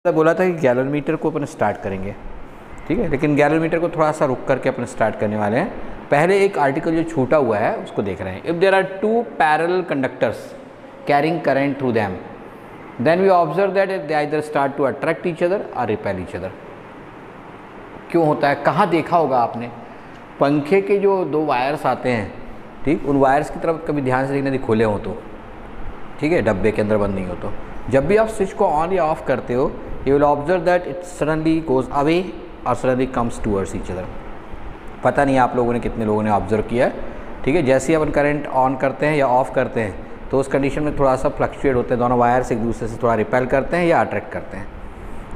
बोला था कि गैलोमीटर को अपन स्टार्ट करेंगे, ठीक है, लेकिन गैलोमीटर को थोड़ा सा रुक करके अपन स्टार्ट करने वाले हैं। पहले एक आर्टिकल जो छूटा हुआ है उसको देख रहे हैं। If there are two parallel conductors carrying current through them then we observe that they either start to attract each other और रिपेल ईच अदर। क्यों होता है? कहाँ देखा होगा आपने? पंखे के जो दो वायर्स आते हैं, ठीक, उन वायर्स की तरफ कभी ध्यान से देखना यदि खोले हो तो, ठीक है, डब्बे के अंदर बंद नहीं हो तो जब भी आप स्विच को ऑन या ऑफ करते हो you will observe that it suddenly goes away और suddenly comes towards each other। पता नहीं आप लोगों ने कितने लोगों ने ऑब्जर्व किया है, ठीक है। जैसे ही अपन करंट ऑन करते हैं या ऑफ़ करते हैं तो उस कंडीशन में थोड़ा सा फ्लक्चुएट होते हैं, दोनों वायर्स एक दूसरे से थोड़ा रिपेल करते हैं या अट्रैक्ट करते हैं,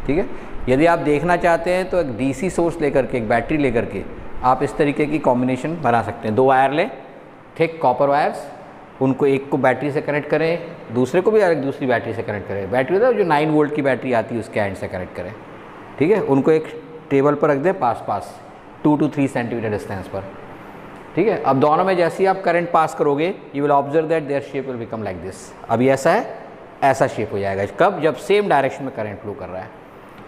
ठीक है। यदि आप देखना चाहते हैं तो एक डीसी सोर्स लेकर के, एक बैटरी लेकर के आप इस तरीके की कॉम्बिनेशन बना सकते हैं। दो वायर लें, ठीक, कॉपर वायर्स, उनको एक को बैटरी से कनेक्ट करें, दूसरे को भी एक दूसरी बैटरी से कनेक्ट करें। बैटरी तो जो 9 वोल्ट की बैटरी आती है उसके एंड से कनेक्ट करें, ठीक है। उनको एक टेबल पर रख दें पास 2 to 3 सेंटीमीटर डिस्टेंस पर, ठीक है। अब दोनों में जैसे ही आप करंट पास करोगे you will observe that their shape will become like this. अभी ऐसा है, ऐसा शेप हो जाएगा। कब? जब सेम डायरेक्शन में करंट फ्लो कर रहा है।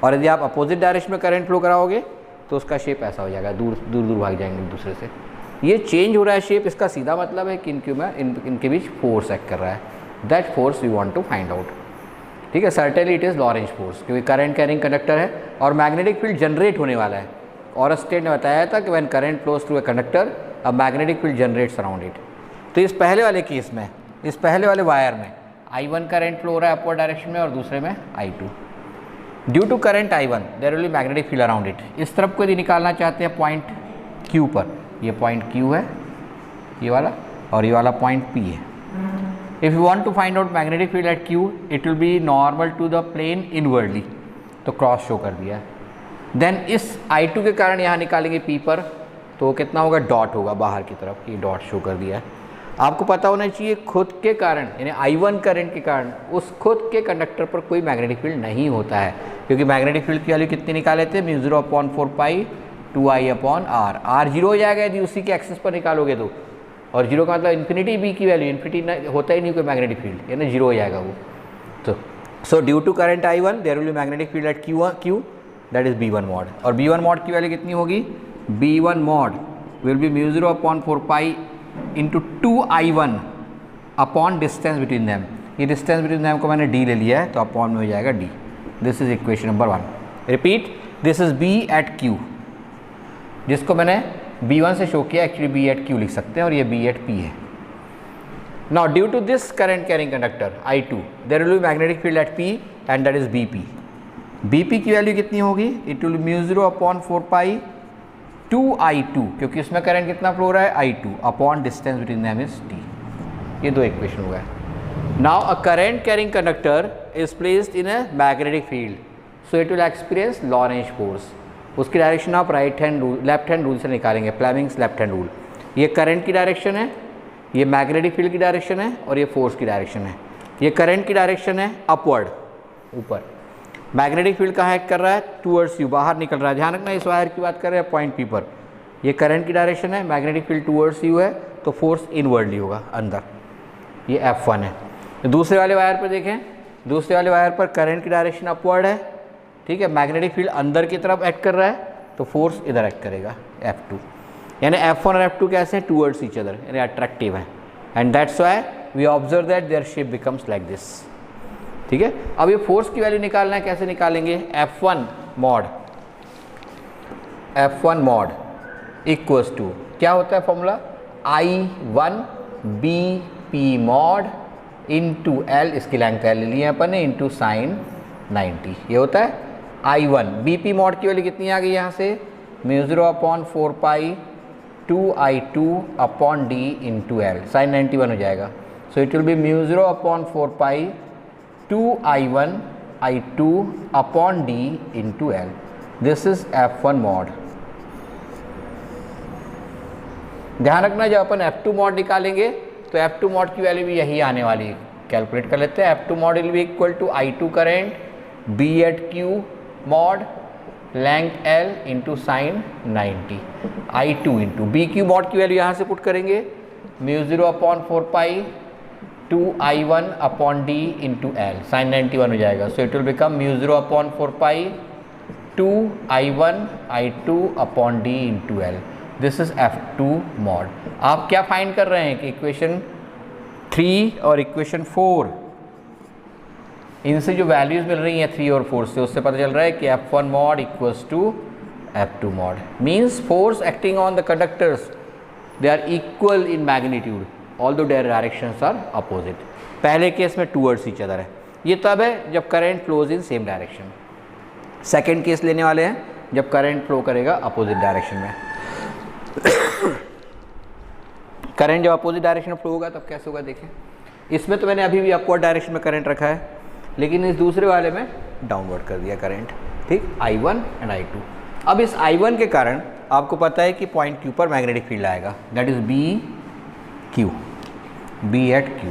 और यदि आप अपोजिट डायरेक्शन में करंट फ्लो कराओगे तो उसका शेप ऐसा हो जाएगा, दूर दूर भाग जाएंगे एक दूसरे से। ये चेंज हो रहा है शेप, इसका सीधा मतलब है कि इनके बीच फोर्स एक्ट कर रहा है। That force we want to find out, ठीक है। Certainly it is Lorentz force, क्योंकि करंट कैरिंग कंडक्टर है और मैग्नेटिक फील्ड जनरेट होने वाला है। और स्टेट ने बताया था कि when current flows through a conductor a magnetic field generates around it. तो इस पहले वाले केस में, इस पहले वाले वायर में I1 करंट फ्लो हो रहा है अपवर्ड डायरेक्शन में और दूसरे में I2। Due to current I1 there will be magnetic field around it. इस तरफ को यदि निकालना चाहते हैं पॉइंट Q पर, ये पॉइंट Q है ये वाला, और ये वाला पॉइंट P है। If you want to find out magnetic field at Q it will be normal to the plane inwardly, तो क्रॉस शो कर दिया है। देन इस I2 के कारण यहाँ निकालेंगे P पर, तो कितना होगा? डॉट होगा बाहर की तरफ, ये डॉट शो कर दिया है। आपको पता होना चाहिए खुद के कारण, यानी I1 करंट के कारण उस खुद के कंडक्टर पर कोई मैग्नेटिक फील्ड नहीं होता है, क्योंकि मैग्नेटिक फील्ड की वैल्यू कितनी निकाले थे? μ0/4 पाई 2I/r। r 0 हो जाएगा यदि उसी के एक्सिस पर निकालोगे तो, और 0 का मतलब इन्फिनिटी b की वैल्यू, इन्फिनिटी होता ही नहीं कोई मैग्नेटिक फील्ड, यानी 0 हो जाएगा वो। तो so due to current I1 there will be magnetic field at Q that is B1 mod. और B1 मॉड की वैल्यू कितनी होगी? B1 mod will be μ0/4 pi into 2I1 upon distance between them. ये डिस्टेंस बिटवीन दैम को मैंने d ले लिया है तो अपॉन में हो जाएगा d। This is equation number 1। Repeat, this is B at Q, जिसको मैंने B1 से शो किया, एक्चुअली B एट Q लिख सकते हैं, और ये B एट P है। Now due to this current carrying conductor I2 there will be magnetic field at P and that is BP। BP की वैल्यू कितनी होगी? It will be μ0/4 pi 2I2, क्योंकि इसमें करंट कितना फ्लो हो रहा है? I2 upon distance between them is t। ये दो इक्वेशन हो गए। Now a current carrying conductor is placed in a magnetic field, so it will experience Lorentz force. उसकी डायरेक्शन आप लेफ्ट हैंड रूल से निकालेंगे, फ्लेमिंग्स लेफ्ट हैंड रूल। ये current की डायरेक्शन है, ये मैग्नेटिक फील्ड की डायरेक्शन है, और ये फोर्स की डायरेक्शन है। ये करंट की डायरेक्शन है अपवर्ड, ऊपर। मैग्नेटिक फील्ड कहाँ एक्ट कर रहा है? टूवर्ड्स यू, बाहर निकल रहा है। ध्यान रखना, इस वायर की बात कर रहे हैं पॉइंट P पर। ये करंट की डायरेक्शन है, मैग्नेटिक फील्ड टूवर्ड्स यू है, तो फोर्स इनवर्डली होगा अंदर। ये F1 है। दूसरे वाले वायर पर देखें, दूसरे वाले वायर पर करंट की डायरेक्शन अपवर्ड है, ठीक है, मैग्नेटिक फील्ड अंदर की तरफ एक्ट कर रहा है, तो फोर्स इधर एक्ट करेगा, F2। यानी F1 और F2 कैसे हैं? टूवर्ड्स ईच अदर, यानी अट्रैक्टिव है। And that's why we observe that their shape becomes like this, ठीक है। अब ये फोर्स की वैल्यू निकालना है, कैसे निकालेंगे? F1 मॉड इक्वल्स टू, क्या होता है formula? I1 BP mod into L, इसकी लेंथ L ले लिए अपन ने, इंटू साइन 90। ये होता है I1। BP मॉड की वैल्यू कितनी आ गई यहाँ से? μ0/4 pi 2I2 upon d into L, sine 91 हो जाएगा। So it will be μ0/4 pi 2I1 I2 upon d into L। This is F1 mod. ध्यान रखना, जब अपन F2 मॉड निकालेंगे तो F2 मॉड की वैल्यू भी यही आने वाली है। कैलकुलेट कर लेते हैं। F2 mod will be equal to I2 current B at Q mod length L into sine 90, I2 into BQ mod की वैल्यू यहाँ से पुट करेंगे, μ0/4 pi 2I1 upon D into L, sine 91 हो जाएगा. So it will become mu 0 upon 4 pi 2I1 I2 upon D into L. This is F2 mod. आप क्या find कर रहे हैं कि इक्वेशन 3 और इक्वेशन 4, इनसे जो वैल्यूज मिल रही हैं 3 और 4 से, उससे पता चल रहा है कि F1 mod equals to F2 mod. Means force acting on the conductors they are equal in magnitude although their directions are opposite. पहले केस में टूवर्ड्स ईच अदर है. ये तब है जब current flows in same direction. Second case लेने वाले हैं जब करंट फ्लो करेगा अपोजिट डायरेक्शन में. करंट जब अपोजिट डायरेक्शन में फ्लो होगा तब कैसे होगा देखें. इसमें तो मैंने अभी भी अपवर्ड डायरेक्शन में करंट रखा है, लेकिन इस दूसरे वाले में डाउनवर्ड कर दिया करंट. ठीक, I1 एंड I2. अब इस I1 के कारण आपको पता है कि पॉइंट Q पर मैग्नेटिक फील्ड आएगा, that is B at Q.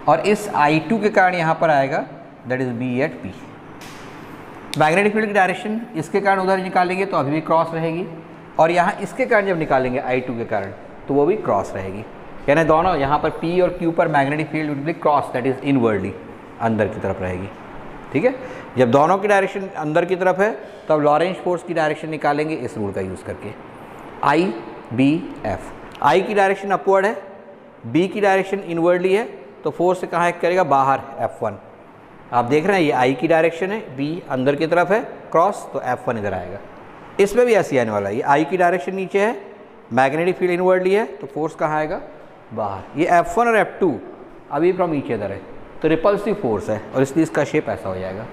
और इस I2 के कारण यहाँ पर आएगा, that is B at P. Magnetic field की डायरेक्शन इसके कारण उधर निकालेंगे तो अभी भी क्रॉस रहेगी, और यहाँ इसके कारण जब निकालेंगे I2 के कारण तो वो भी क्रॉस रहेगी. यानी दोनों यहाँ पर P और Q पर magnetic field will be cross, that is inwardly, अंदर की तरफ रहेगी. ठीक है, जब दोनों की डायरेक्शन अंदर की तरफ है तो अब लॉरेंज फोर्स की डायरेक्शन निकालेंगे इस रूल का यूज़ करके. I B F. I की डायरेक्शन अपवर्ड है, B की डायरेक्शन इनवर्डली है, तो फोर्स से कहाँ एक्ट करेगा, बाहर F1. आप देख रहे हैं ये I की डायरेक्शन है, B अंदर की तरफ है क्रॉस, तो F1 इधर आएगा. इसमें भी ऐसे आने वाला है. ये I की डायरेक्शन नीचे है, मैग्नेटिक फील्ड इनवर्डली है, तो फोर्स कहाँ आएगा, बाहर. ये F1 और F2 अभी फ्रॉम ईच अदर है, तो रिपल्सिव फोर्स है और इसलिए इसका शेप ऐसा हो जाएगा.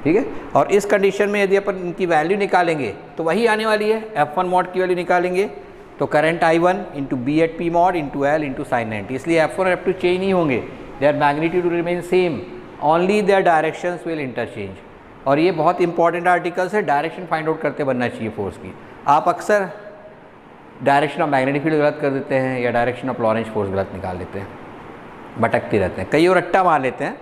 ठीक है, और इस कंडीशन में यदि अपन इनकी वैल्यू निकालेंगे तो वही आने वाली है. F1 मॉड की वैल्यू निकालेंगे तो current I1 into B at P mod into L into sine 90. इसलिए F1 और F2 चेंज नहीं होंगे, their magnitude remain same, only their directions will interchange. और ये बहुत इंपॉर्टेंट आर्टिकल्स है, डायरेक्शन फाइंड आउट करते बनना चाहिए फोर्स की. आप अक्सर डायरेक्शन ऑफ मैग्नेटिक फील्ड गलत कर देते हैं या डायरेक्शन ऑफ लॉरेंज फोर्स गलत निकाल देते हैं, भटकते रहते हैं, कई और रट्टा मार लेते हैं.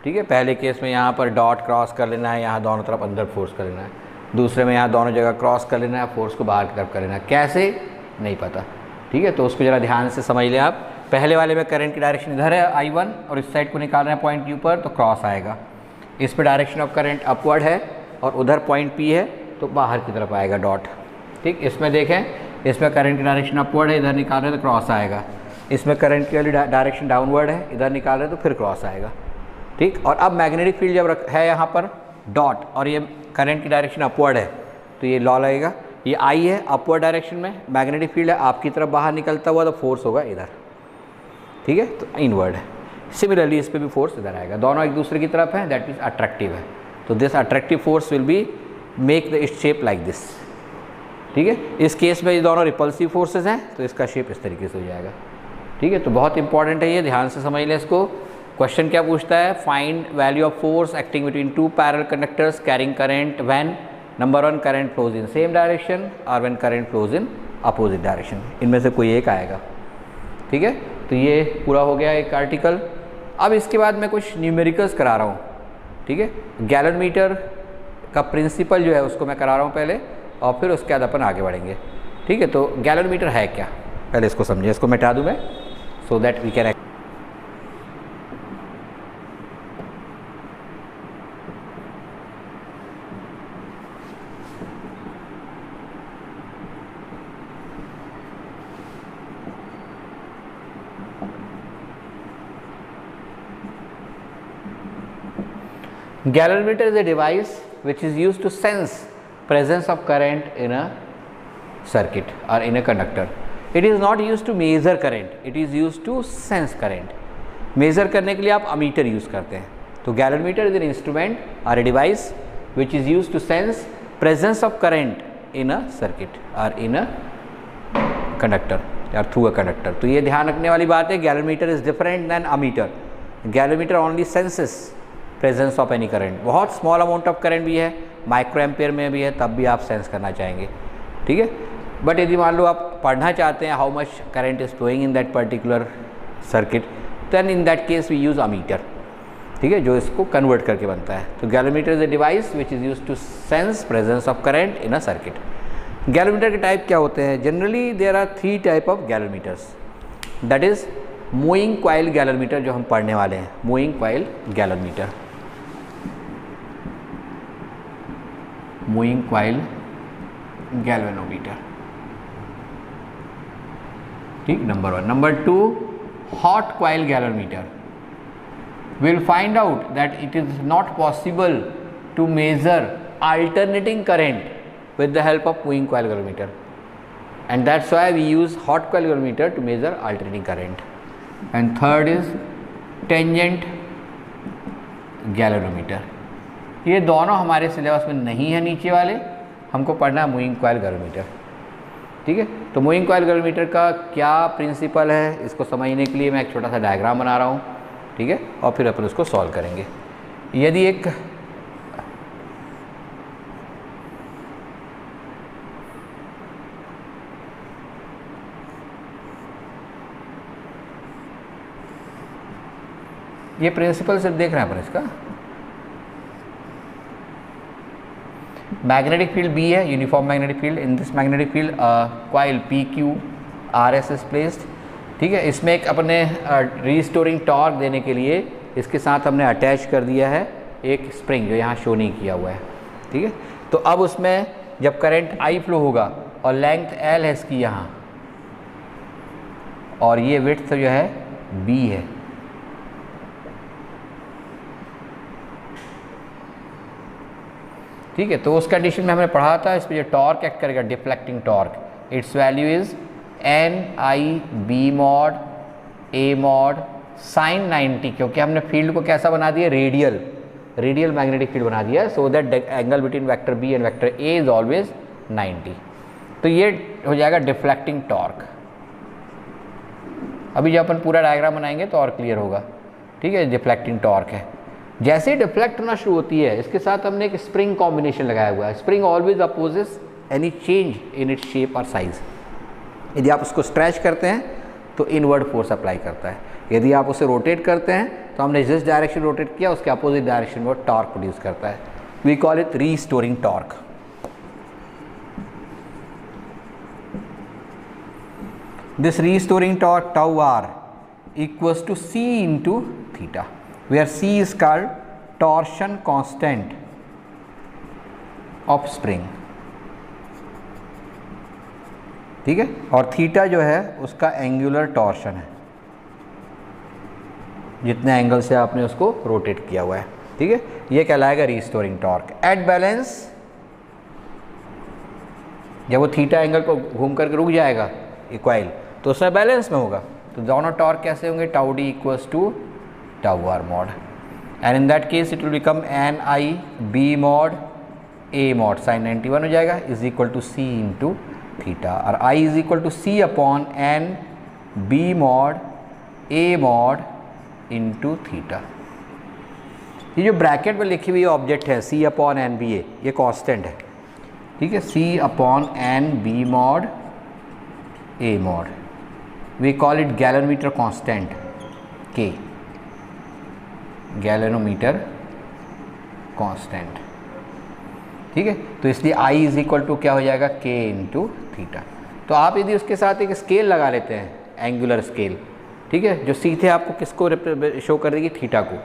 ठीक है, पहले केस में यहाँ पर डॉट क्रॉस कर लेना है, यहाँ दोनों तरफ अंदर फोर्स कर लेना है. दूसरे में यहाँ दोनों जगह क्रॉस कर लेना है, फोर्स को बाहर की तरफ कर लेना है. कैसे नहीं पता. ठीक है, तो उसको ज़रा ध्यान से समझ लें आप. पहले वाले में करंट की डायरेक्शन इधर है I1 और इस साइड को निकाल रहे हैं पॉइंट Q पर, तो क्रॉस आएगा. इस पर डायरेक्शन ऑफ करंट अपवर्ड है और उधर पॉइंट P है, तो बाहर की तरफ आएगा डॉट. ठीक, इसमें देखें, इसमें करंट की डायरेक्शन अपवर्ड है, इधर निकाल रहे हैं तो क्रॉस आएगा. इसमें करंट की वाली डायरेक्शन डाउनवर्ड है, इधर निकाल रहे हैं तो फिर क्रॉस आएगा. ठीक, और अब मैग्नेटिक फील्ड जब है यहाँ पर डॉट और ये करंट की डायरेक्शन अपवर्ड है, तो ये लॉ लगेगा. ये I है अपवर्ड डायरेक्शन में, मैग्नेटिक फील्ड है आपकी तरफ बाहर निकलता हुआ, तो फोर्स होगा इधर. ठीक है, तो इनवर्ड है. सिमिलरली इस पर भी फोर्स इधर आएगा. दोनों एक दूसरे की तरफ है, दैट मीन्स अट्रैक्टिव है. तो this attractive force will be make the it shape like this. ठीक है, इस केस में ये दोनों रिपल्सिव फोर्सेज हैं, तो इसका शेप इस तरीके से हो जाएगा. ठीक है, तो बहुत इंपॉर्टेंट है ये, ध्यान से समझ लें इसको. क्वेश्चन क्या पूछता है, find value of force acting between two parallel conductors carrying current when number 1 current flows in same direction और when current flows in opposite direction. इनमें से कोई एक आएगा. ठीक है, तो ये पूरा हो गया एक आर्टिकल. अब इसके बाद मैं कुछ न्यूमेरिकल्स करा रहा हूँ. ठीक है, गैलोमीटर का प्रिंसिपल जो है उसको मैं करा रहा हूँ पहले, और फिर उसके बाद अपन आगे बढ़ेंगे. ठीक है, तो गैलोमीटर है क्या, पहले इसको समझिए. इसको मिटा दूँ मैं, so that we can. Galvanometer is a device which is used to sense presence of current in a circuit or in a conductor. It is not used to measure current, it is used to sense current. Measure करने के लिए आप ammeter use करते हैं. तो galvanometer is an instrument or a device which is used to sense presence of current in a circuit or in a conductor or through a conductor. तो ये ध्यान रखने वाली बात है, galvanometer is different than ammeter. Galvanometer only senses presence of any current. बहुत small amount of current भी है, माइक्रो एम्पेयर में भी है, तब भी आप सेंस करना चाहेंगे. ठीक है, बट यदि मान लो आप पढ़ना चाहते हैं how much current is flowing in that particular circuit, then in that case we use ammeter. ठीक है, जो इसको कन्वर्ट करके बनता है. तो galvanometer is a device which is use to sense presence of current in a circuit. Galvanometer के type क्या होते हैं, generally there are 3 type of galvanometers, that is moving coil galvanometer जो हम पढ़ने वाले हैं, moving coil galvanometer, moving coil galvanometer, ठीक, number 1। Number 2, hot coil galvanometer. We'll find out that it is not possible to measure alternating current with the help of moving coil galvanometer, and that's why we use hot coil galvanometer to measure alternating current. And third is tangent galvanometer. ये दोनों हमारे syllabus में नहीं है नीचे वाले, हमको पढ़ना है मूविंग कॉइल गैल्वेनोमीटर, ठीक है। तो मूविंग कॉइल गैल्वेनोमीटर का क्या प्रिंसिपल है, इसको समझने के लिए मैं एक छोटा सा डायग्राम बना रहा हूँ, ठीक है, और फिर अपन उसको सॉल्व करेंगे। यदि एक ये प्रिंसिपल सिर्फ देख रहे हैं अपन इसका, मैग्नेटिक फील्ड बी है, uniform magnetic field. In this magnetic field coil P Q R S is placed, ठीक है। इसमें एक अपने रीस्टोरिंग टॉर्क देने के लिए इसके साथ हमने अटैच कर दिया है एक स्प्रिंग, जो यहाँ शो नहीं किया हुआ है, ठीक है। तो अब उसमें जब करंट आई फ्लो होगा और लेंथ एल है इसकी यहाँ, और ये विड्थ जो है बी है, ठीक है। तो उस कंडीशन में हमने पढ़ा था, इस पर जो टॉर्क एक्ट करेगा, deflecting torque, it's value is N I B mod A mod sine 90, क्योंकि हमने फील्ड को कैसा बना दिया, रेडियल मैग्नेटिक फील्ड बना दिया, so that angle between vector B and vector A is always 90। तो ये हो जाएगा डिफ्लेक्टिंग टॉर्क। अभी जब अपन पूरा डायग्राम बनाएंगे तो और क्लियर होगा, ठीक है। डिफ्लेक्टिंग टॉर्क है, जैसे ही डिफ्लेक्ट होना शुरू होती है, इसके साथ हमने एक स्प्रिंग कॉम्बिनेशन लगाया हुआ है। Spring always opposes any change in its shape और साइज। यदि आप उसको स्ट्रेच करते हैं तो इनवर्ड फोर्स अप्लाई करता है, यदि आप उसे रोटेट करते हैं तो हमने जिस डायरेक्शन रोटेट किया उसके अपोजिट डायरेक्शन में टॉर्क प्रोड्यूस करता है। We call it restoring torque. This restoring torque tau R equals to c into theta, where c is called torsion constant of spring, ठीक है। और थीटा जो है उसका एंगुलर टॉर्शन है, जितने एंगल से आपने उसको रोटेट किया हुआ है, ठीक है। ये कहलाएगा रीस्टोरिंग टॉर्क। एट बैलेंस, जब वो थीटा एंगल पर घूम करके रुक जाएगा ये कॉइल, तो उसमें बैलेंस में होगा। तो दोनों टॉर्क कैसे होंगे, tau d equals to tau r mod, and in that case it will become N I B mod A mod sine 91 हो जाएगा, is equal to C into theta, और I is equal to C upon N B mod A mod into theta. ये जो bracket में लिखी हुई object है C upon N B A, ये कांस्टेंट है, ठीक है। C upon N B mod A mod, we call it galvanometer constant K, galvanometer constant, ठीक है। तो इसलिए I इज इक्वल टू क्या हो जाएगा, K इंटू थीटा। तो आप यदि उसके साथ एक स्केल लगा लेते हैं, एंगुलर स्केल, ठीक है, जो सीधे आपको किसको शो कर देगी, थीटा को,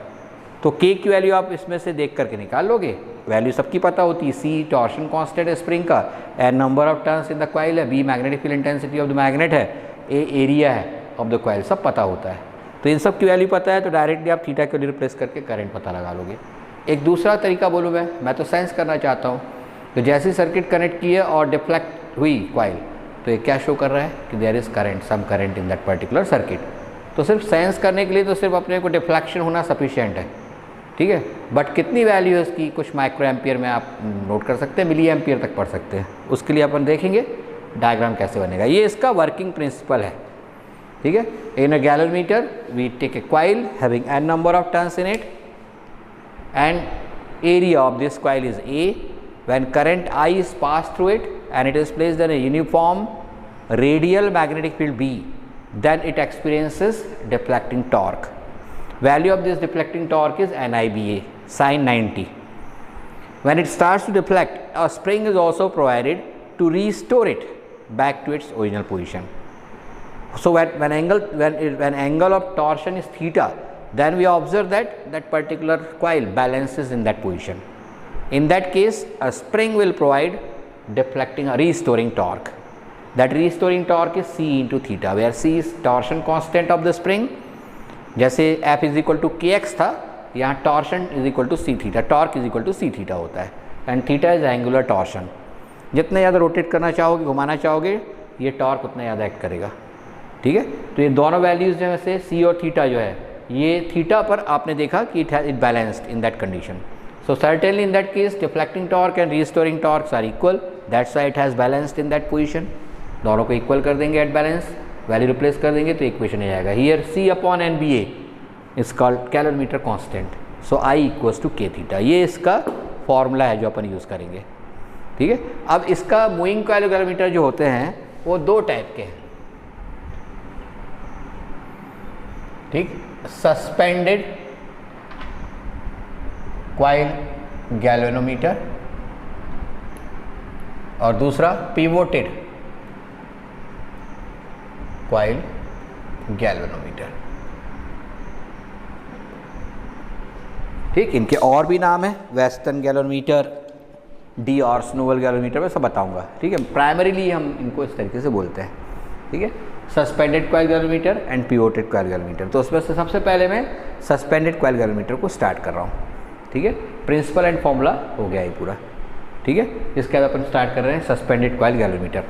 तो K की वैल्यू आप इसमें से देख करके निकाल लोगे। वैल्यू सबकी पता होती है, C टॉर्शन कांस्टेंट है स्प्रिंग का, N number of turns in the coil है, B magnetic field intensity of the magnet है, A एरिया है ऑफ द कॉइल, सब पता होता है। तो इन सब की वैल्यू पता है, तो डायरेक्टली आप थीटा के लिए रिप्लेस करके करंट पता लगा लोगे। एक दूसरा तरीका बोलूँ मैं तो सेंस करना चाहता हूँ, तो जैसे सर्किट कनेक्ट की है और डिफ्लेक्ट हुई कॉइल, तो ये क्या शो कर रहा है कि there is current, some current in that particular circuit. तो सिर्फ सेंस करने के लिए तो सिर्फ अपने को डिफ्लेक्शन होना सफिशिएंट है, ठीक है। बट कितनी वैल्यू है इसकी, कुछ माइक्रो एम्पियर में आप नोट कर सकते हैं, मिली एम्पियर तक पढ़ सकते हैं। उसके लिए अपन देखेंगे डायग्राम कैसे बनेगा। ये इसका वर्किंग प्रिंसिपल है, ठीक है। In a galvanometer we take a coil having N number of turns in it, and area of this coil is A. When current I is passed through it and it is placed in a uniform radial magnetic field B, then it experiences deflecting torque. Value of this deflecting torque is NIBA sin 90. When it starts to deflect, a spring is also provided to restore it back to its original position. So when angle of torsion is theta, then we observe that particular coil balances in that position. In that case, a spring will provide deflecting or restoring torque. That restoring torque is C into theta, where C is torsion constant of the spring. जैसे F is equal to K x था, यहाँ torsion is equal to C theta, torque is equal to C theta होता है, and theta is angular torsion. जितने ज़्यादा rotate करना चाहोगे, घुमाना चाहोगे, ये टॉर्क उतना ज़्यादा एक्ट करेगा. ठीक है, तो ये दोनों वैल्यूज़ जो है से सी और थीटा जो है, ये थीटा पर आपने देखा कि it balanced in that condition. So certainly in that case deflecting torque and restoring torques are equal, that's why it has balanced in that position. दोनों को इक्वल कर देंगे एट बैलेंस, वैल्यू रिप्लेस कर देंगे तो इक्वेशन आ जाएगा. Here C upon N B A is called calorimeter constant. So I equals to K theta. ये इसका फॉर्मूला है जो अपन यूज़ करेंगे. ठीक है, अब इसका मूविंग कॉइल कैलोरीमीटर जो होते हैं वो दो टाइप के हैं. ठीक, सस्पेंडेड कॉइल गैल्वेनोमीटर और दूसरा पिवोटेड कॉइल गैल्वेनोमीटर. ठीक, इनके और भी नाम है, वेस्टर्न गैल्वेनोमीटर, डी और स्नोवल गैल्वेनोमीटर, मैं सब बताऊंगा. ठीक है, प्राइमरीली हम इनको इस तरीके से बोलते हैं. ठीक है, suspended coil galvanometer and pivoted coil galvanometer. तो उसमें से सबसे पहले मैं सस्पेंडेड कॉइल गैल्वेनोमीटर को स्टार्ट कर रहा हूँ. ठीक है, प्रिंसिपल एंड फॉर्मूला हो गया ये पूरा. ठीक है, इसके बाद अपन स्टार्ट कर रहे हैं सस्पेंडेड कॉइल गैल्वेनोमीटर.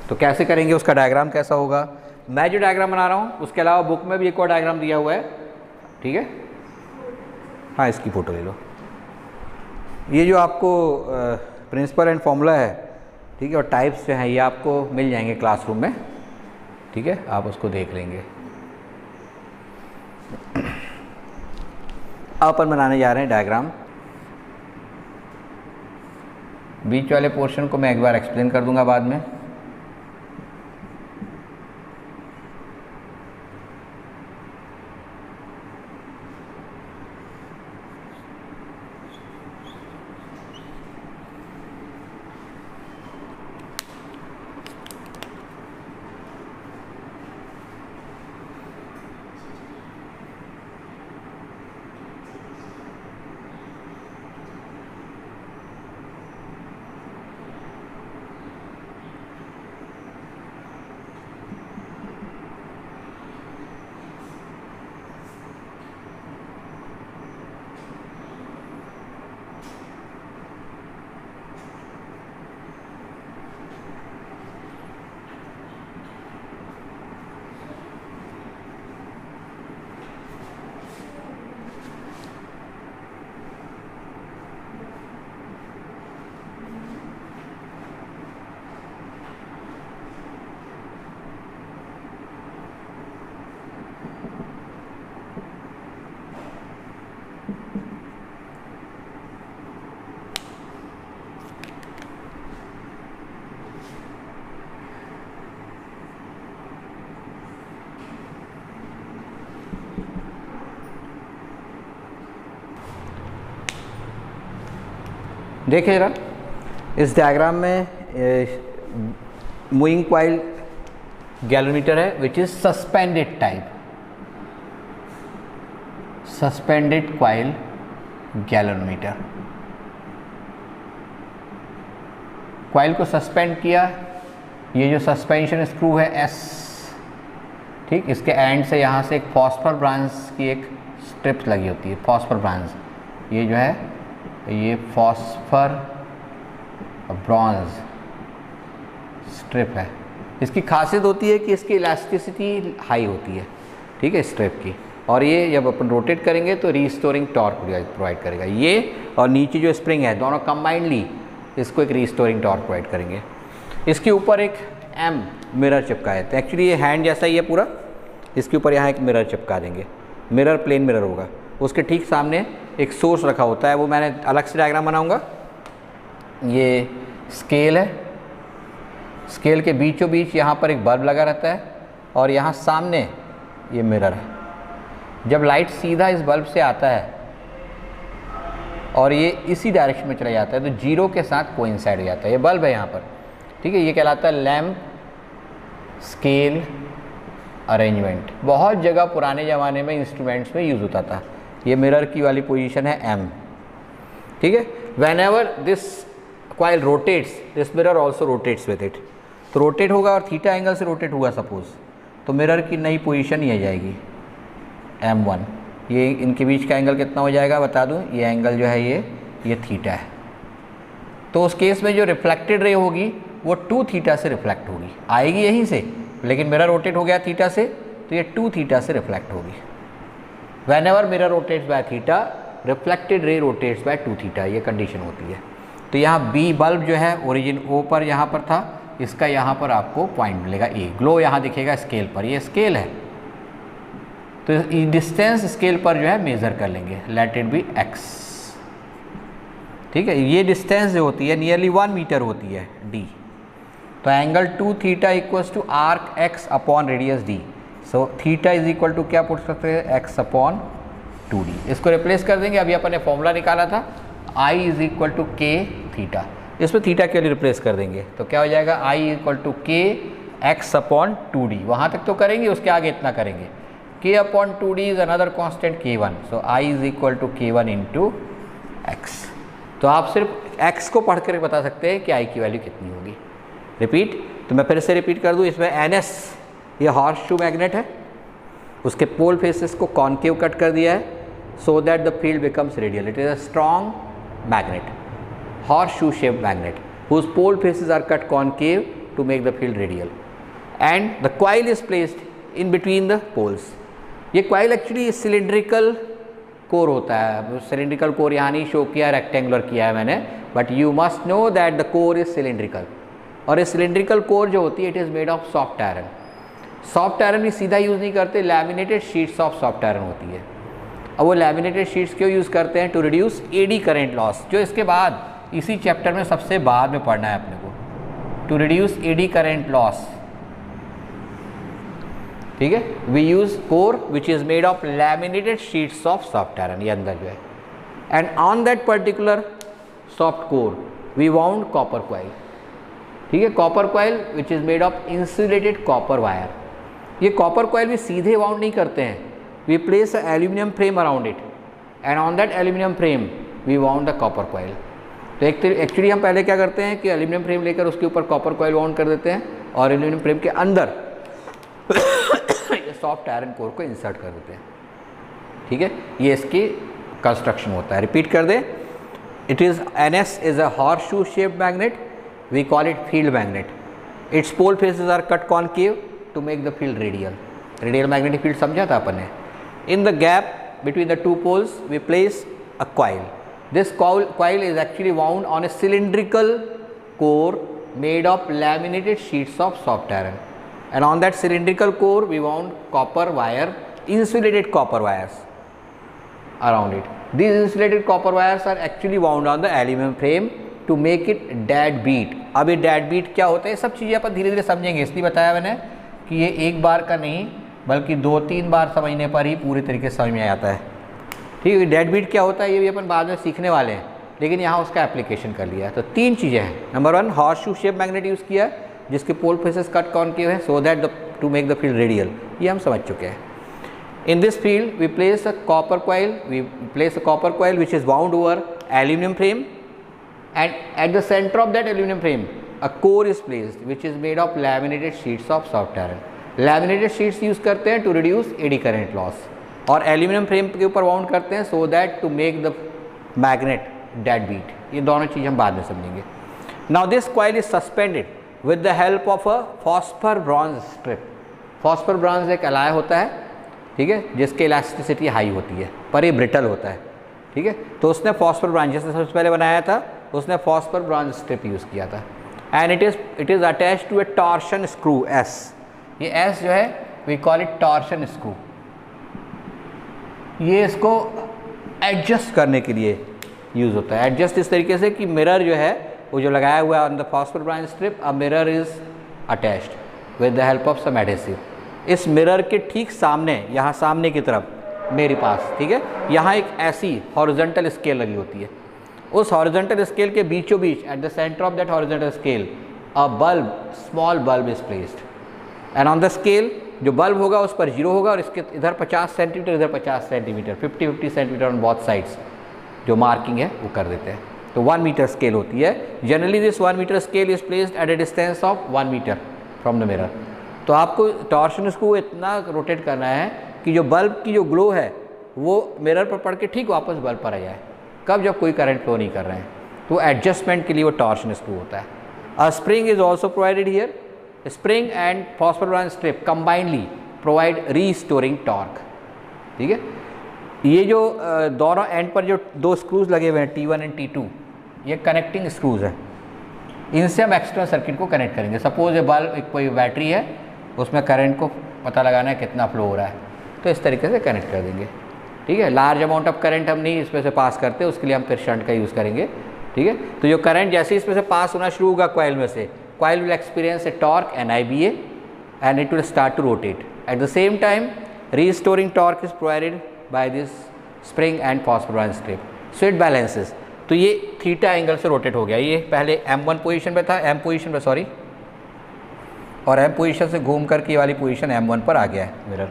तो कैसे करेंगे, उसका डायग्राम कैसा होगा, मैं जो डायग्राम बना रहा हूँ उसके अलावा बुक में भी एक और डायग्राम दिया हुआ है. ठीक है, हाँ इसकी फ़ोटो ले लो. ये जो आपको प्रिंसिपल एंड फॉर्मूला है, ठीक है, और टाइप्स जो हैं ये आपको मिल जाएंगे क्लासरूम में. ठीक है, आप उसको देख लेंगे. अब अपन बनाने जा रहे हैं डायग्राम. बीच वाले पोर्शन को मैं एक बार एक्सप्लेन कर दूंगा बाद में. देखिए जरा, इस डायग्राम में मूविंग कॉइल गैल्वेनोमीटर है which is suspended type, suspended coil galvanometer. Coil को सस्पेंड किया, ये जो सस्पेंशन स्क्रू है एस, ठीक, इसके एंड से यहाँ से एक फॉस्फर ब्रांच की एक स्ट्रिप लगी होती है, फॉस्फर ब्रांच. ये जो है ये फॉस्फर ब्रॉन्ज स्ट्रिप है. इसकी खासियत होती है कि इसकी इलास्टिसिटी हाई होती है. ठीक है, स्ट्रिप की, और ये जब अपन रोटेट करेंगे तो रीस्टोरिंग टॉर्क प्रोवाइड करेगा. ये और नीचे जो स्प्रिंग है दोनों कंबाइंडली इसको एक रीस्टोरिंग टॉर्क प्रोवाइड करेंगे. इसके ऊपर एक एम मिरर चिपका देते हैं. एक्चुअली ये हैंड जैसा ही है पूरा, इसके ऊपर यहाँ एक मिरर चिपका देंगे. मिरर प्लेन मिरर होगा, उसके ठीक सामने एक सोर्स रखा होता है, वो मैंने अलग से डायग्राम बनाऊंगा. ये स्केल है, स्केल के बीचों बीच यहाँ पर एक बल्ब लगा रहता है और यहाँ सामने ये मिरर है. जब लाइट सीधा इस बल्ब से आता है और ये इसी डायरेक्शन में चला जाता है तो जीरो के साथ कोइंसाइड हो जाता है. ये बल्ब है यहाँ पर, ठीक है, ये कहलाता है लैम्प, स्केल अरेंजमेंट बहुत जगह पुराने ज़माने में इंस्ट्रूमेंट्स में यूज़ होता था। ये मिरर की वाली पोजीशन है M, ठीक है। When ever this coil rotates, this mirror also rotates with it. तो रोटेट होगा और थीटा एंगल से रोटेट हुआ सपोज, तो मिरर की नई पोजीशन ही आ जाएगी M1। ये इनके बीच का एंगल कितना हो जाएगा बता दूं, ये एंगल जो है ये थीटा है। तो उस केस में जो रिफ्लेक्टेड रे होगी वो 2 थीटा से रिफ्लेक्ट होगी, आएगी यहीं से, लेकिन मिरर रोटेट हो गया थीटा से तो ये 2 थीटा से रिफ्लेक्ट होगी। Whenever mirror rotates by theta, reflected ray rotates by 2 theta, ये कंडीशन होती है। तो यहाँ बी बल्ब जो है ओरिजिन O पर यहाँ पर था, इसका यहाँ पर आपको पॉइंट मिलेगा A, ग्लो यहाँ दिखेगा स्केल पर, ये स्केल है। तो डिस्टेंस स्केल पर जो है मेज़र कर लेंगे, लेट इट बी x, ठीक है। ये डिस्टेंस जो होती है नियरली 1 मीटर होती है D। तो angle 2 theta equals to arc x upon radius D। So theta is equal to क्या पुट सकते हैं, x अपॉन 2D। इसको रिप्लेस कर देंगे, अभी अपन ने फॉर्मूला निकाला था I is equal to k theta, इसमें थीटा के लिए रिप्लेस कर देंगे तो क्या हो जाएगा I equal to k x upon 2D। वहाँ तक तो करेंगे, उसके आगे इतना करेंगे, k upon 2D is another constant k1, so I is equal to k1 into x। तो आप सिर्फ x को पढ़ कर बता सकते हैं कि I की वैल्यू कितनी होगी। रिपीट, तो मैं फिर से रिपीट कर दूँ, इसमें NS ये हॉर्स शू मैग्नेट है, उसके पोल फेसेस को कॉन्केव कट कर दिया है so that the field becomes radial. It is a strong magnet, horse shoe shape magnet whose pole faces are cut concave to make the field radial and the coil is placed in between the poles। ये coil actually cylindrical core होता है, cylindrical core यहाँ नहीं show किया, rectangular किया है मैंने, but you must know that the core is cylindrical. और ये सिलिंड्रिकल कोर जो होती है it is made of soft iron. Soft iron भी सीधा यूज़ नहीं करते, laminated sheets of soft iron होती है। अब वो लैमिनेटेड शीट्स क्यों यूज़ करते हैं, to reduce eddy current loss, जो इसके बाद इसी चैप्टर में सबसे बाद में पढ़ना है अपने को, to reduce eddy current loss, ठीक है। We use core which is made of laminated sheets of soft iron, ये अंदर जो है, and on that particular soft core we wound copper coil, ठीक है। Copper coil which is made of insulated copper wire. ये copper coil भी सीधे wound नहीं करते हैं, we place a aluminium frame around it and on that aluminium frame we wound the copper coil. तो actually हम पहले क्या करते हैं कि एल्यूमिनियम फ्रेम लेकर उसके ऊपर कॉपर क्वाइल वाउंड कर देते हैं और एल्यूमिनियम फ्रेम के अंदर ये सॉफ्ट आयरन कोर को इंसर्ट कर देते हैं, ठीक है। ये इसकी कंस्ट्रक्शन होता है। रिपीट कर दें, it is NS is a horse shoe shaped magnet, we call it field magnet. Its pole faces are cut concave to make the field radial. Radial magnetic field समझा था अपन ने। In the gap between the 2 poles we place a coil. This coil is actually wound on a cylindrical core made of laminated sheets of soft iron, and on that cylindrical core we wound copper wire, insulated copper wires around it. These insulated copper wires are actually wound on the aluminum frame to make it dead beat। अब ये dead beat क्या होता है, सब चीज़ें अपन धीरे धीरे समझेंगे, इसलिए बताया मैंने कि ये एक बार का नहीं बल्कि 2-3 बार समझने पर ही पूरी तरीके से समझ में आता है, ठीक है। डेड बीट क्या होता है ये भी अपन बाद में सीखने वाले हैं, लेकिन यहाँ उसका एप्लीकेशन कर लिया है। तो 3 चीज़ें हैं। Number 1 horse shoe shape magnet use किया है जिसके पोल फेसेस कट कॉनकेव है so that to make the field radial, ये हम समझ चुके हैं। In this field we place a copper coil which is wound over aluminium frame and at the centre of that aluminium frame a core is placed which is made of laminated sheets of soft iron. Laminated sheets use करते हैं to reduce eddy current loss, और aluminium frame के ऊपर wound करते हैं so that to make the magnet dead beat. ये दोनों चीज़ हम बाद में समझेंगे। Now this coil is suspended with the help of a phosphor bronze strip. Phosphor bronze एक एलॉय होता है, ठीक है, जिसकी इलास्टिसिटी हाई होती है पर ये ब्रिटल होता है, ठीक है। तो उसने फॉस्फर ब्रॉन्ज जैसे सबसे पहले बनाया था, उसने फॉस्फर ब्रॉन्ज स्ट्रिप यूज़ किया था and it is attach to a torsion screw S। ये S जो है we call it torsion screw. ये इसको एडजस्ट करने के लिए यूज़ होता है। एडजस्ट इस तरीके से कि मिरर जो है वो जो लगाया हुआ है on the phosphor bronze strip, a mirror is attached with the help of some adhesive. इस मिरर के ठीक सामने, यहाँ सामने की तरफ मेरे पास, ठीक है, यहाँ एक ऐसी हॉरिजॉन्टल स्केल लगी होती है। उस हॉरिजॉन्टल स्केल के बीचों बीच at the centre of that horizontal scale a bulb, small bulb is placed and on the scale जो बल्ब होगा उस पर 0 होगा और इसके इधर 50 सेंटीमीटर, इधर 50 centimetre, 50-50 centimetre on both sides जो मार्किंग है वो कर देते हैं। तो 1 मीटर स्केल होती है। Generally this 1 metre scale is placed at a distance of 1 metre from the mirror. तो आपको टॉर्शन स्क्रू इतना रोटेट करना है कि जो बल्ब की जो ग्लो है वो मिरर पर पड़ के ठीक वापस बल्ब पर आ जाए। कब? जब कोई करंट फ्लो नहीं कर रहे हैं। तो एडजस्टमेंट के लिए वो टॉर्शन स्क्रू होता है। अ spring is also provided here. Spring and phosphorus strip combinedly provide restoring torque. ठीक है, ये जो दोनों एंड पर जो 2 स्क्रूज लगे हुए हैं T1 एंड T2, ये कनेक्टिंग स्क्रूज हैं। इनसे हम एक्सटर्नल सर्किट को कनेक्ट करेंगे। सपोज ये बल्ब, एक कोई बैटरी है, उसमें करंट को पता लगाना है कितना फ्लो हो रहा है, तो इस तरीके से कनेक्ट कर देंगे। ठीक है, लार्ज अमाउंट ऑफ करंट हम नहीं इसमें से पास करते, उसके लिए हम फिर शंट का यूज़ करेंगे। ठीक है, तो जो करंट जैसे इसमें से पास होना शुरू होगा कॉइल में से, coil will experience a torque NIBA and it will start to rotate. At the same time restoring torque is provided by this spring and phosphorus strip. So it balances. तो ये थीटा एंगल से rotate हो गया। ये पहले M1 position पे था, M position पे सॉरी, और M पोजीशन से घूम करके ये वाली पोजीशन M1 पर आ गया है मिरर।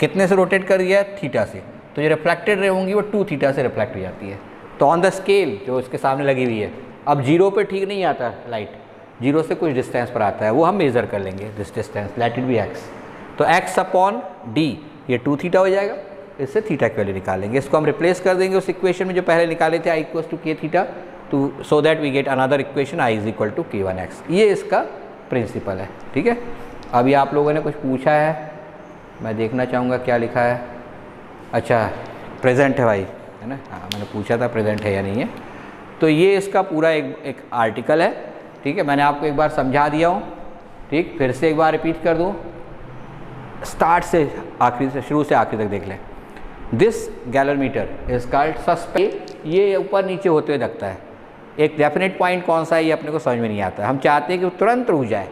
कितने से रोटेट कर दिया है? थीटा से। तो ये रिफ्लेक्टेड रे होंगी वो 2 थीटा से रिफ्लेक्ट हो जाती है। तो ऑन द स्केल जो इसके सामने लगी हुई है, अब 0 पे ठीक नहीं आता लाइट, 0 से कुछ डिस्टेंस पर आता है, वो हम मेज़र कर लेंगे this distance, let it be x। तो x अपॉन d ये 2 थीटा हो जाएगा। इससे थीटा की वैल्यू निकाल लेंगे। इसको हम रिप्लेस कर देंगे उस इक्वेशन में जो पहले निकाले थे, i = k थीटा, तो so that we get another equation i = k1x। ये इसका प्रिंसिपल है। ठीक है, अभी आप लोगों ने कुछ पूछा है, मैं देखना चाहूँगा क्या लिखा है। अच्छा, प्रेजेंट है भाई, है ना? हाँ, मैंने पूछा था प्रेजेंट है या नहीं है। तो ये इसका पूरा एक आर्टिकल है। ठीक है, मैंने आपको एक बार समझा दिया हूँ। ठीक, फिर से एक बार रिपीट कर दूँ, स्टार्ट से आखिरी से, शुरू से आखिरी तक देख लें। This galvanometer is called suspend. ये ऊपर नीचे होते हुए दिखता है। एक डेफिनेट पॉइंट कौन सा है ये अपने को समझ में नहीं आता। हम चाहते हैं कि वो तुरंत रुक जाए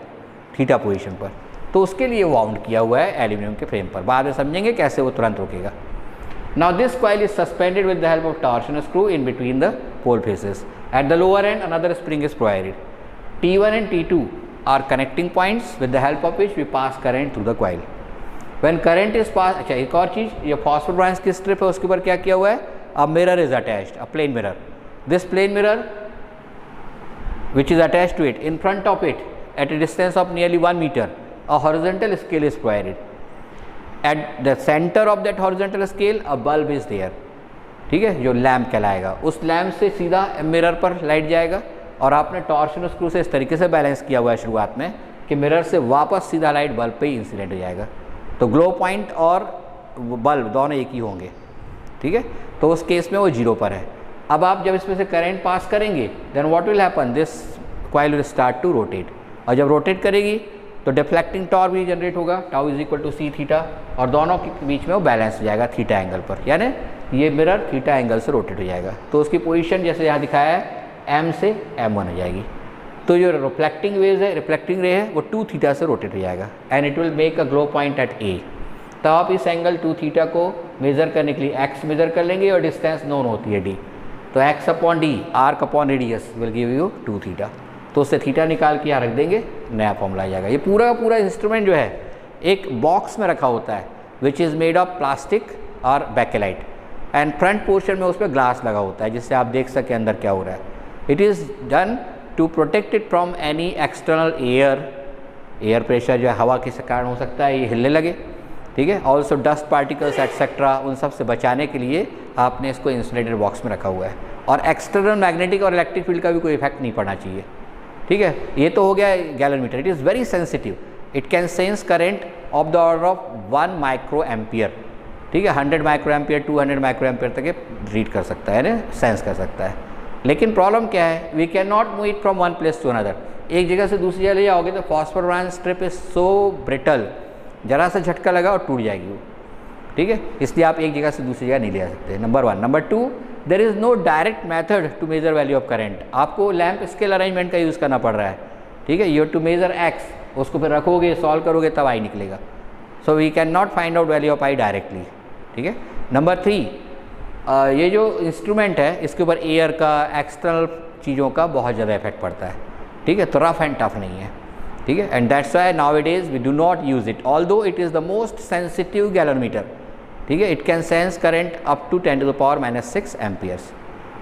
थीटा पोजीशन पर, तो उसके लिए वाउंड किया हुआ है एल्यूमिनियम के फ्रेम पर। बाद में समझेंगे कैसे वो तुरंत रुकेगा। Now this coil is suspended with the help of torsion screw in between the pole faces. At the lower end another spring is provided. T1 and T2 are connecting points with the help of which we pass current through the coil. When current is passed, अच्छा एक और चीज़, ये phosphorus की strip है, उसके ऊपर क्या किया हुआ है? A mirror is attached, a plane mirror. This plane mirror which is attached to it, in front of it at a distance of nearly 1 meter, a horizontal scale is provided. At the center of that horizontal scale a bulb is there. ठीक है, जो lamp कहलाएगा, उस lamp से सीधा mirror पर light जाएगा। और आपने टॉर्शन स्क्रू से इस तरीके से बैलेंस किया हुआ है शुरुआत में कि मिरर से वापस सीधा लाइट बल्ब पे ही इंसिडेंट हो जाएगा। तो ग्लो पॉइंट और बल्ब दोनों एक ही होंगे। ठीक है, तो उस केस में वो 0 पर है। अब आप जब इसमें से करंट पास करेंगे, then what will happen? This coil will start to rotate. और जब रोटेट करेगी तो डिफ्लेक्टिंग टॉर्क भी जनरेट होगा, tau is equal to c theta, और दोनों के बीच में वो बैलेंस हो जाएगा थीटा एंगल पर, यानी ये मिरर थीटा एंगल से रोटेट हो जाएगा। तो उसकी पोजीशन जैसे यहाँ दिखाया है m से m1 हो जाएगी। तो जो रिफ्लेक्टिंग वेव है, रिफ्लेक्टिंग रे है, वो 2 थीटा से रोटेट हो जाएगा and it will make a glow point at a। तब आप इस एंगल 2 थीटा को मेज़र करने के लिए x मेज़र कर लेंगे और डिस्टेंस नोन होती है d। तो x upon d, arc upon radius will give you 2 theta. तो उससे थीटा निकाल के यहाँ रख देंगे, नया फॉर्मूला आ जाएगा। ये पूरा का पूरा इंस्ट्रूमेंट जो है एक बॉक्स में रखा होता है विच इज़ मेड ऑफ प्लास्टिक और बैकेलाइट, एंड फ्रंट पोर्शन में उस पर ग्लास लगा होता है जिससे आप देख सकें अंदर क्या हो रहा है। It is done to protect it from any external air pressure जो है हवा के कारण हो सकता है ये हिलने लगे। ठीक है, ऑल्सो डस्ट पार्टिकल्स एक्सेट्रा, उन सब से बचाने के लिए आपने इसको इंसुलेटेड बॉक्स में रखा हुआ है। और एक्सटर्नल मैग्नेटिक और इलेक्ट्रिक फील्ड का भी कोई इफेक्ट नहीं पड़ना चाहिए। ठीक है, ये तो हो गया galvanometer. It is very sensitive, it can sense current of the order of 1 micro ampere. ठीक है, 100 माइक्रो एम्पियर 200 माइक्रो एम्पियर तक ये रीड कर सकता है, यानी सेंस कर सकता है। लेकिन प्रॉब्लम क्या है? We can not move it from one place to another. एक जगह से दूसरी जगह ले जाओगे तो phosphorus strip is so brittle, जरा सा झटका लगा और टूट जाएगी वो। ठीक है, इसलिए आप एक जगह से दूसरी जगह नहीं ले जा सकते, number 1। Number 2, there is no direct method to measure value of current. आपको लैम्प स्केल अरेंजमेंट का यूज़ करना पड़ रहा है। ठीक है, you have to measure x, उसको फिर रखोगे, सॉल्व करोगे, तब आई निकलेगा। So we can not find out value of I directly. ठीक है, नंबर 3, ये जो इंस्ट्रूमेंट है इसके ऊपर एयर का, एक्सटर्नल चीज़ों का बहुत ज़्यादा इफेक्ट पड़ता है। ठीक है, तो रफ एंड टफ नहीं है। ठीक है, and that's why now it is we do not use it although it is the most sensitive galvanometer. ठीक है, it can sense current up to 10⁻⁻⁶ amperes,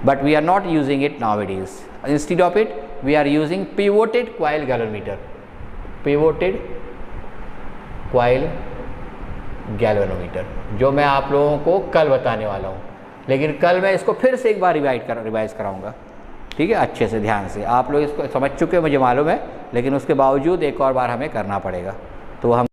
but we are not using it now it is. Instead of it we are using pivoted coil galvanometer, pivoted coil galvanometer, जो मैं आप लोगों को कल बताने वाला हूँ। लेकिन कल मैं इसको फिर से एक बार रिवाइज कराऊंगा। ठीक है, अच्छे से ध्यान से। आप लोग इसको समझ चुके हैं मुझे मालूम है, लेकिन उसके बावजूद एक और बार हमें करना पड़ेगा। तो हम